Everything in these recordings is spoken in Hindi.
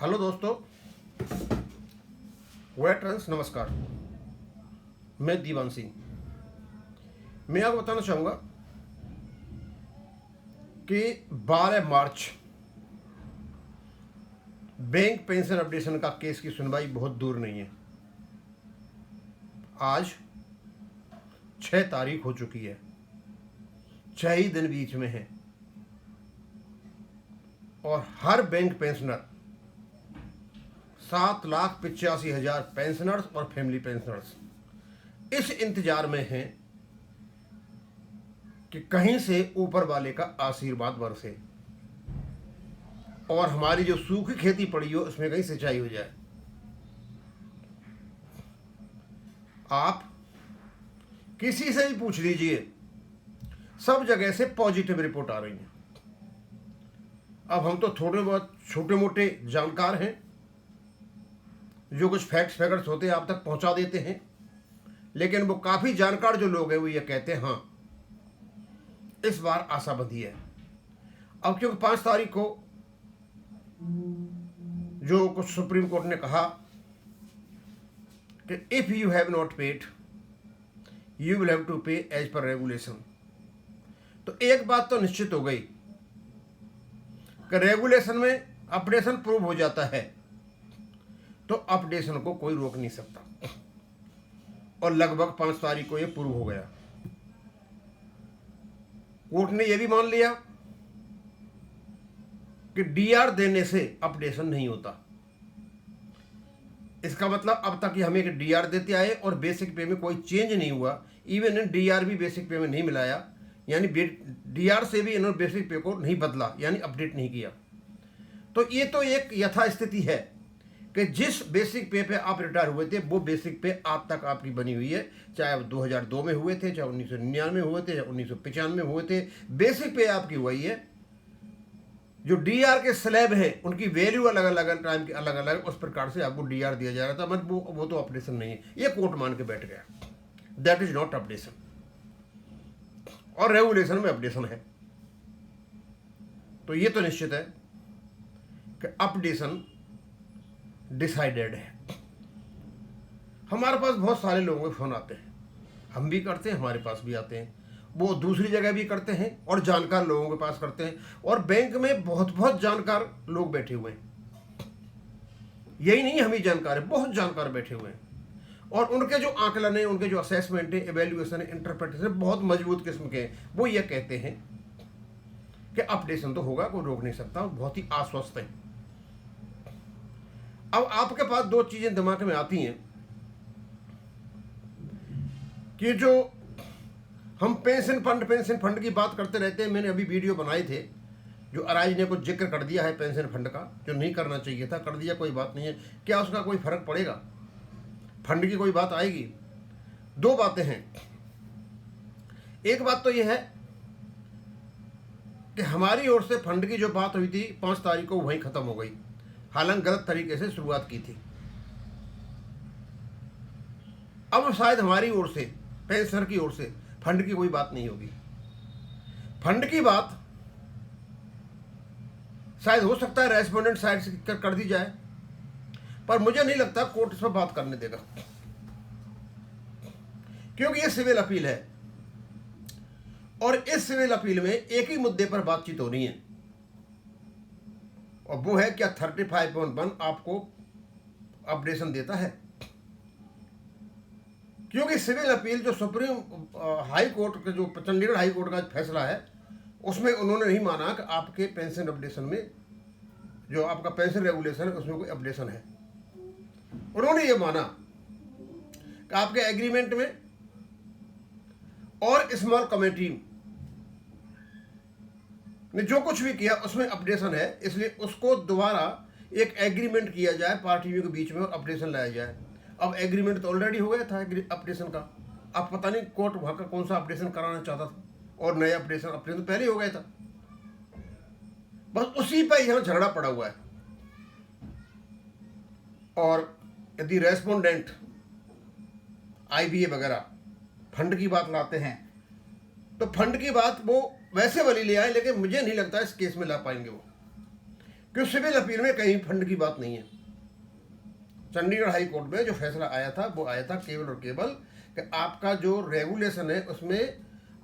हेलो दोस्तों, वेटरन्स नमस्कार। मैं दीवान सिंह। मैं आपको बताना चाहूँगा कि 12 मार्च बैंक पेंशन अपडेशन का केस की सुनवाई बहुत दूर नहीं है। आज 6 तारीख हो चुकी है, 6 ही दिन बीच में है और हर बैंक पेंशनर 7,85,000 पेंशनर्स और फैमिली पेंशनर्स इस इंतजार में हैं कि कहीं से ऊपर वाले का आशीर्वाद बरसे और हमारी जो सूखी खेती पड़ी हो उसमें कहीं सिंचाई हो जाए। आप किसी से भी पूछ लीजिए, सब जगह से पॉजिटिव रिपोर्ट आ रही है। अब हम तो थोड़े बहुत छोटे मोटे जानकार हैं, जो कुछ फैक्ट्स फैक्ट्स होते हैं आप तक पहुंचा देते हैं, लेकिन वो काफ़ी जानकार जो लोग हैं वो ये कहते हैं हाँ इस बार आशा बंधी है। अब क्योंकि 5 तारीख को जो कुछ सुप्रीम कोर्ट ने कहा कि if you have not paid you will have to pay as per regulation, तो एक बात तो निश्चित हो गई कि रेगुलेशन में अपडेशन प्रूव हो जाता है तो अपडेशन को कोई रोक नहीं सकता, और लगभग 5 तारीख को ये प्रूव हो गया। कोर्ट ने यह भी मान लिया कि डीआर देने से अपडेशन नहीं होता। इसका मतलब अब तक हमें एक डीआर देते आए और बेसिक पे में कोई चेंज नहीं हुआ, इवन इन डीआर भी बेसिक पे में नहीं मिलाया, यानी डीआर से भी इन्होंने बेसिक पे को नहीं बदला, यानी अपडेट नहीं किया। तो ये तो एक यथास्थिति है कि जिस बेसिक पे आप रिटायर हुए थे वो बेसिक पे आप तक आपकी बनी हुई है, चाहे आप 2002 में हुए थे, चाहे 1999 में हुए थे, चाहे 1995 में हुए थे, बेसिक पे आपकी वही है। जो डीआर के स्लैब है उनकी वैल्यू अलग अलग टाइम की अलग अलग, उस प्रकार से आपको डीआर दिया जा रहा था, मत वो तो अपडेशन नहीं है, ये कोर्ट मान के बैठ गया। दैट इज नॉट अपडेशन, और रेगुलेशन में अपडेशन है। तो ये तो निश्चित है कि अपडेशन डिसाइडेड है। हमारे पास बहुत सारे लोगों के फोन आते हैं, हम भी करते हैं, हमारे पास भी आते हैं, वो दूसरी जगह भी करते हैं और जानकार लोगों के पास करते हैं, और बैंक में बहुत बहुत जानकार लोग बैठे हुए हैं। यही नहीं हम ही जानकार है, बहुत जानकार बैठे हुए हैं, और उनके जो आकलन है, उनके जो असेसमेंट है, एवेल्युएशन है, इंटरप्रिटेशन बहुत मजबूत किस्म के हैं। वो ये कहते हैं कि अपडेशन तो होगा, कोई रोक नहीं सकता, बहुत ही आश्वस्त है। अब आपके पास दो चीजें दिमाग में आती हैं कि जो हम पेंशन फंड की बात करते रहते हैं। मैंने अभी वीडियो बनाए थे, जो अराइज ने कुछ जिक्र कर दिया है पेंशन फंड का, जो नहीं करना चाहिए था, कर दिया, कोई बात नहीं है। क्या उसका कोई फर्क पड़ेगा? फंड की कोई बात आएगी? दो बातें हैं। एक बात तो यह है कि हमारी ओर से फंड की जो बात हुई थी 5 तारीख को वहीं खत्म हो गई, हालांकि गलत तरीके से शुरुआत की थी। अब शायद हमारी ओर से, पेंशनर की ओर से फंड की कोई बात नहीं होगी। फंड की बात शायद हो सकता है रेस्पोंडेंट साइड से कर दी जाए, पर मुझे नहीं लगता कोर्ट इस पर बात करने देगा, क्योंकि ये सिविल अपील है और इस सिविल अपील में एक ही मुद्दे पर बातचीत होनी है, और वो है क्या 35.1 आपको अपडेशन देता है। क्योंकि सिविल अपील जो सुप्रीम हाई कोर्ट का, जो चंडीगढ़ हाई कोर्ट का फैसला है, उसमें उन्होंने नहीं माना कि आपके पेंशन अपडेशन में, जो आपका पेंशन रेगुलेशन है उसमें कोई अपडेशन है। उन्होंने ये माना कि आपके एग्रीमेंट में और स्मॉल कमेटी ने जो कुछ भी किया उसमें अपडेशन है, इसलिए उसको दोबारा एक एग्रीमेंट किया जाए पार्टियों के बीच में और अपडेशन लाया जाए। अब एग्रीमेंट तो ऑलरेडी हो गया था अपडेशन का, अब पता नहीं कोर्ट वहां का कौन सा अपडेशन कराना चाहता था, और नया अपडेशन तो पहले ही हो गया था। बस उसी पर यहां झगड़ा पड़ा हुआ है। और यदि रेस्पोंडेंट आईबीए वगैरह फंड की बात लाते हैं तो फंड की बात वो वैसे वाली ले आए, लेकिन मुझे नहीं लगता इस केस में ला पाएंगे वो, कि सिविल अपील में कहीं फंड की बात नहीं है। चंडीगढ़ हाई कोर्ट में जो फैसला आया था वो आया था केवल और केवल कि आपका जो रेगुलेशन है उसमें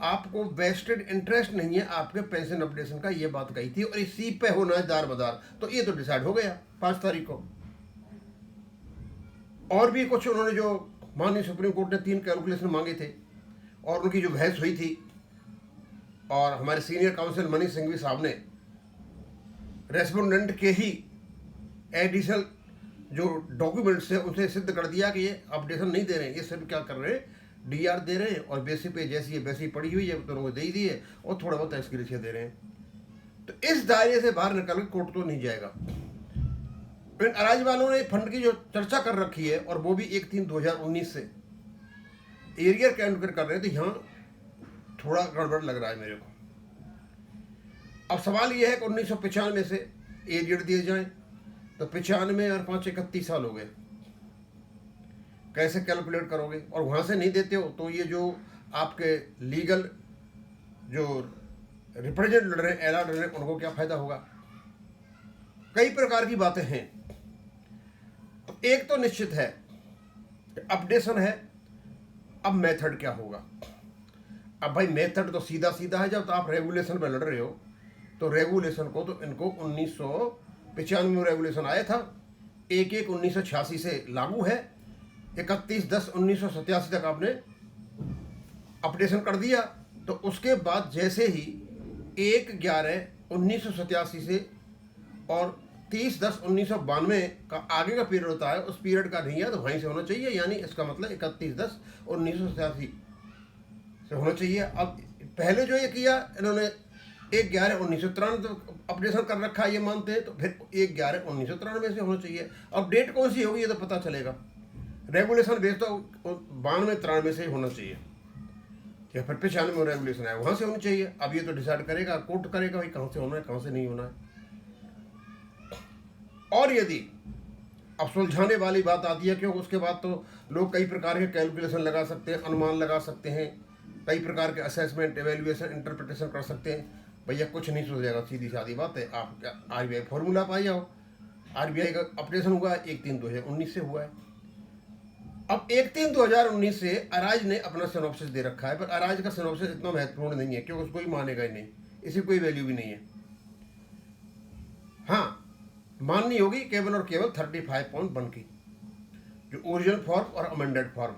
आपको वेस्टेड इंटरेस्ट नहीं है आपके पेंशन अपडेशन का, ये बात कही थी, और इसी पे होना है दार बदार। तो ये तो डिसाइड हो गया 5 तारीख को। और भी कुछ उन्होंने जो माननीय सुप्रीम कोर्ट ने 3 कैलकुलेशन मांगे थे और उनकी जो बहस हुई थी, और हमारे सीनियर काउंसिल मनीष सिंघवी साहब ने रेस्पोंडेंट के ही एडिशनल जो डॉक्यूमेंट्स है उनसे सिद्ध कर दिया कि ये अपडेशन नहीं दे रहे हैं, ये सिर्फ क्या कर रहे हैं, डीआर दे रहे हैं और बेसिक पे जैसी है वैसी पड़ी हुई है तो उनको दे ही दी है और थोड़ा बहुत एक्सक्रीशिया दे रहे हैं। तो इस दायरे से बाहर निकल के कोर्ट तो नहीं जाएगा। इन अराज वालों ने फंड की जो चर्चा कर रखी है और वो भी 1/3/2019 से एरियर कैलकुलेट कर रहे हैं, तो यहाँ थोड़ा गड़बड़ लग रहा है मेरे को। अब सवाल यह है कि 1995 से एरियर दिए जाएं, तो 95 और 5 31 साल हो गए, कैसे कैलकुलेट करोगे? और वहाँ से नहीं देते हो तो ये जो आपके लीगल जो रिप्रेजेंट लड़ रहे हैं, एलआर लड़ रहे हैं, उनको क्या फायदा होगा? कई प्रकार की बातें हैं। तो एक तो निश्चित है अपडेशन है, अब मेथड क्या होगा? अब भाई मेथड तो सीधा सीधा है, जब तो आप रेगुलेशन में लड़ रहे हो तो रेगुलेशन को तो इनको 1995 में रेगुलेशन आया था, 1/1/1986 से लागू है, 31/10/1987 तक आपने अपडेशन कर दिया। तो उसके बाद जैसे ही 1/11/1987 से और 30/10/1992 का आगे का पीरियड होता है, उस पीरियड का नहीं है तो वहीं से होना चाहिए, यानी इसका मतलब 31/10/1987 से होना चाहिए। अब पहले जो ये किया इन्होंने 1/11/1993 अपडेशन कर रखा है, ये मानते हैं, तो फिर 1/11/1993 से होना चाहिए। अब डेट कौन सी होगी ये तो पता चलेगा। रेगुलेशन बेस तो 92-93 से ही होना चाहिए, या फिर 95 में रेगुलेशन है वहाँ से होनी चाहिए। अब ये तो डिसाइड करेगा कोर्ट, करेगा भाई कहाँ से होना है कहाँ से नहीं होना है। और यदि अब सुलझाने वाली बात आती है, क्योंकि उसके बाद तो लोग कई प्रकार के कैलकुलेशन लगा सकते हैं, अनुमान लगा सकते हैं, कई प्रकार के असेसमेंट, एवेल्युएशन, इंटरप्रिटेशन कर सकते हैं। भैया कुछ नहीं सुलझेगा, सीधी सादी बात है। आप आरबीआई फॉर्मूला पाई जाओ, आरबीआई का अपडेशन हुआ है 1/3/2019 से हुआ है। अब 1/3/2019 से अराज ने अपना सिनॉप्सिस दे रखा है, पर अराज का सिनॉप्सिस इतना महत्वपूर्ण नहीं है क्योंकि उसको ही मानेगा ही नहीं, इसी कोई वैल्यू भी नहीं है। हाँ, माननी होगी केवल और केवल 35.1 की, जो ओरिजिनल फॉर्म और अमेंडेड फॉर्म,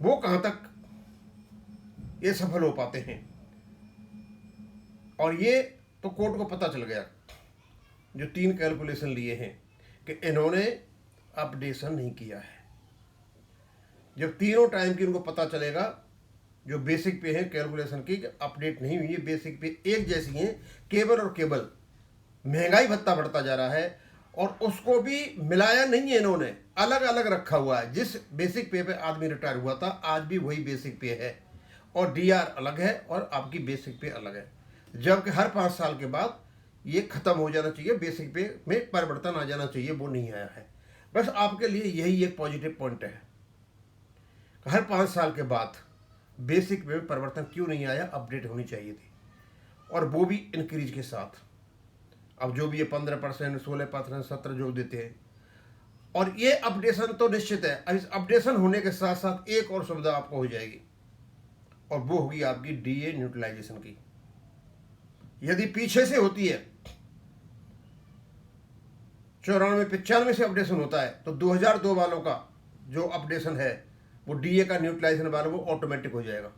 वो कहां तक ये सफल हो पाते हैं। और ये तो कोर्ट को पता चल गया, जो 3 कैलकुलेशन लिए हैं, कि इन्होंने अपडेशन नहीं किया है। जब तीनों टाइम की उनको पता चलेगा, जो बेसिक पे है कैलकुलेशन की, अपडेट नहीं हुई है, बेसिक पे एक जैसी हैं, केवल और केवल महंगाई भत्ता बढ़ता जा रहा है और उसको भी मिलाया नहीं है इन्होंने, अलग अलग रखा हुआ है। जिस बेसिक पे आदमी रिटायर हुआ था आज भी वही बेसिक पे है, और डीआर अलग है और आपकी बेसिक पे अलग है, जबकि हर 5 साल के बाद ये खत्म हो जाना चाहिए, बेसिक पे में परिवर्तन आ जाना चाहिए, वो नहीं आया है। बस आपके लिए यही एक पॉजिटिव पॉइंट है, हर 5 साल के बाद बेसिक पे में परिवर्तन क्यों नहीं आया, अपडेट होनी चाहिए थी, और वो भी इंक्रीज के साथ। अब जो भी ये 15%, 16%, 17 जो देते हैं, और ये अपडेशन तो निश्चित है। अब इस अपडेशन होने के साथ साथ एक और सुविधा आपको हो जाएगी, और वो होगी आपकी डीए न्यूट्रलाइजेशन की। यदि पीछे से होती है 94-95 से अपडेशन होता है, तो 2002 वालों का जो अपडेशन है वो डीए का न्यूट्रलाइजेशन वालों को ऑटोमेटिक हो जाएगा,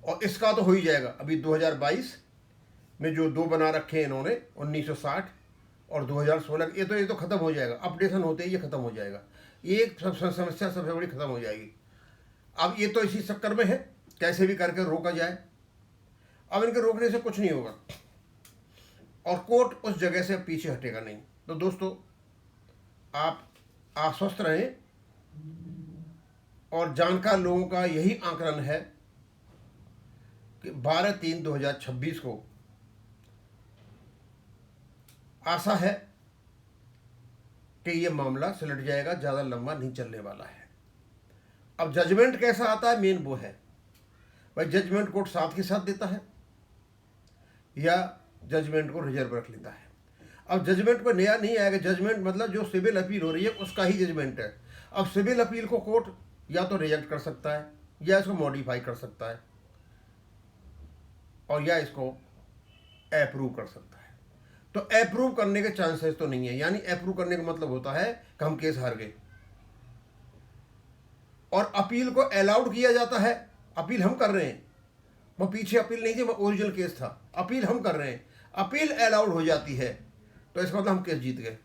और इसका तो हो ही जाएगा। अभी 2022 में जो 2 बना रखे हैं इन्होंने 1960 और 2016, ये तो खत्म हो जाएगा, अपडेशन होते ही ये खत्म हो जाएगा। ये समस्या सबसे बड़ी खत्म हो जाएगी। अब ये तो इसी चक्कर में है कैसे भी करके रोका जाए। अब इनके रोकने से कुछ नहीं होगा, और कोर्ट उस जगह से पीछे हटेगा नहीं। तो दोस्तों, आप आश्वस्त रहें, और जानकार लोगों का यही आंकलन है कि 12/3/2026 को आशा है कि ये मामला सुलझ जाएगा, ज़्यादा लंबा नहीं चलने वाला है। अब जजमेंट कैसा आता है, मेन वो है। भाई जजमेंट कोर्ट साथ के साथ देता है या जजमेंट को रिजर्व रख लेता है। अब जजमेंट पर नया नहीं आएगा। जजमेंट मतलब जो सिविल अपील हो रही है उसका ही जजमेंट है। अब सिविल अपील को कोर्ट या तो रिजेक्ट कर सकता है या इसको मॉडिफाई कर सकता है और या इसको अप्रूव कर सकता है। तो अप्रूव करने के चांसेस तो नहीं है, यानी अप्रूव करने का मतलब होता है कि हम केस हार गए। और अपील को अलाउड किया जाता है। अपील हम कर रहे हैं, वो पीछे अपील नहीं थी, वो ओरिजिनल केस था। अपील हम कर रहे हैं, अपील अलाउड हो जाती है, तो इसका मतलब हम केस जीत गए।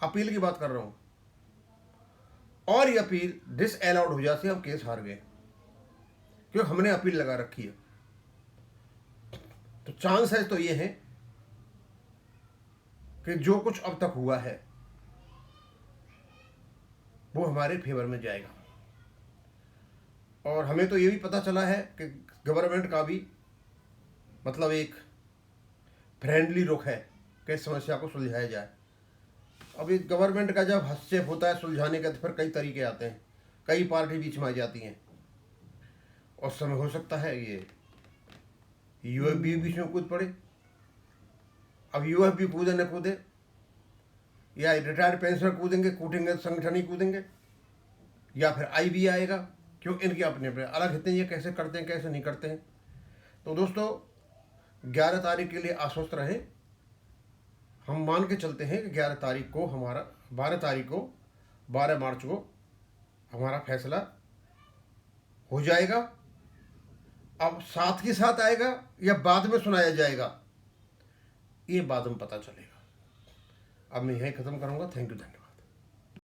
अपील की बात कर रहा हूं। और ये अपील डिस अलाउड हो जाती है, हम केस हार गए क्योंकि हमने अपील लगा रखी है। तो चांस है तो ये है कि जो कुछ अब तक हुआ है वो हमारे फेवर में जाएगा। और हमें तो ये भी पता चला है कि गवर्नमेंट का भी मतलब एक फ्रेंडली रुख है कि इस समस्या को सुलझाया जाए। अब इस गवर्नमेंट का जब हस्तक्षेप होता है सुलझाने का, तो फिर कई तरीके आते हैं, कई पार्टी बीच में आ जाती हैं। और समय हो सकता है ये यूएफ भी बीच में कूद पड़े। अब यूएफ भी कूदे न कूदे, या रिटायर्ड पेंशनर कूदेंगे, कूदेंगे संगठन ही कूदेंगे, या फिर आई भी आएगा, क्यों इनके अपने अपने अलग हित हैं, ये कैसे करते हैं कैसे नहीं करते हैं। तो दोस्तों 11 तारीख के लिए आश्वस्त रहें। हम मान के चलते हैं कि 11 तारीख को हमारा 12 तारीख को 12 मार्च को हमारा फैसला हो जाएगा। अब साथ के साथ आएगा या बाद में सुनाया जाएगा, ये बाद में पता चलेगा। अब मैं यहीं ख़त्म करूँगा। थैंक यू, धन्यवाद।